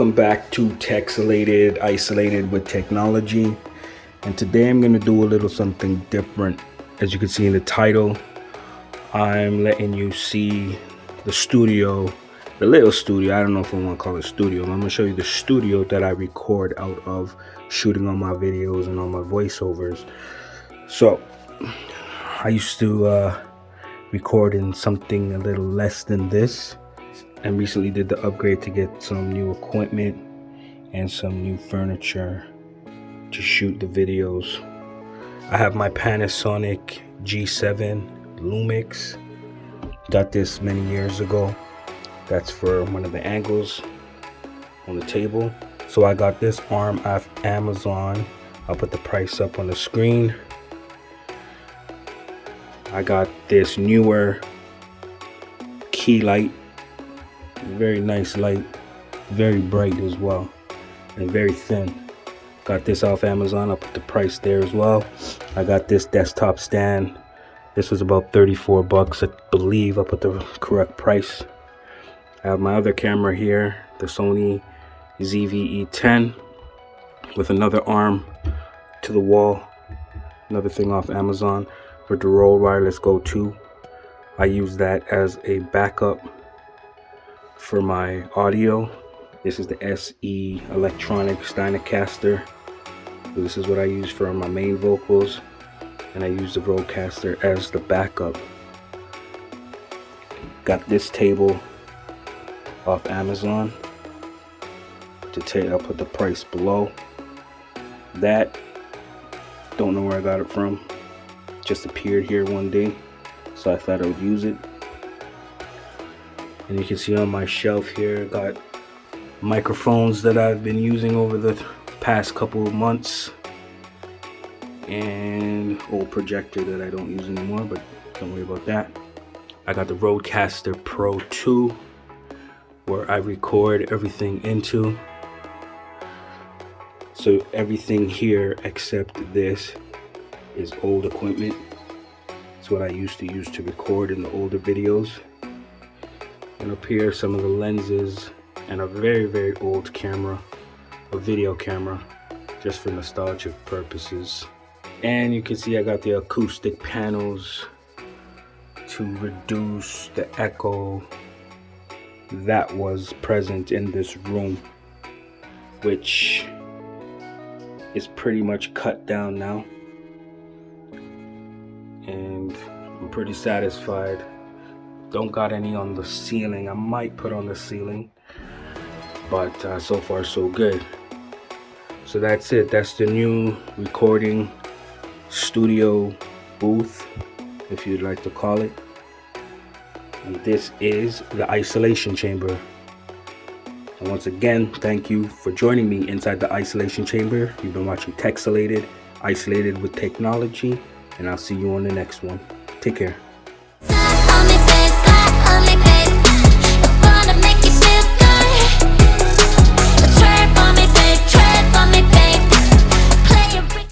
Welcome back to Techsolated, Isolated with Technology. And today I'm going to do a little something different. As you can see in the title, I'm letting you see the studio, the little studio. I don't know if I want to call it studio. I'm going to show you the studio that I record out of, shooting all my videos and all my voiceovers. So I used to record in something a little less than this, and recently did the upgrade to get some new equipment and some new furniture to shoot the videos. I have my Panasonic G7 Lumix. Got this many years ago. That's for one of the angles on the table. So I got this arm off Amazon. I'll put the price up on the screen. I got this newer key light. Very nice light, very bright as well, and very thin. Got this off Amazon. I'll put the price there as well. I got this desktop stand. This was about 34 bucks, I believe. I'll put the correct price. I have my other camera here, the Sony ZV-E10, with another arm to the wall. Another thing off Amazon with the Rode Wireless Go 2. I use that as a backup for my audio. This is the SE Electronic Steinecaster. So this is what I use for my main vocals, and I use the Rodecaster as the backup. Got this table off Amazon. I'll put the price below. That, don't know where I got it from. Just appeared here one day, so I thought I would use it. And you can see on my shelf here, I got microphones that I've been using over the past couple of months, and old projector that I don't use anymore, but don't worry about that. I got the Rodecaster Pro 2, where I record everything into. So everything here except this is old equipment. It's what I used to use to record in the older videos. And up here, some of the lenses and a very old camera, a video camera, just for nostalgic purposes. And you can see I got the acoustic panels to reduce the echo that was present in this room, which is pretty much cut down now. And I'm pretty satisfied. Don't got any on the ceiling. I might put on the ceiling, but so far so good. So that's it. That's the new recording studio booth, if you'd like to call it. And this is the isolation chamber. And once again, thank you for joining me inside the isolation chamber. You've been watching Techsolated, Isolated with Technology, and I'll see you on the next one. Take care.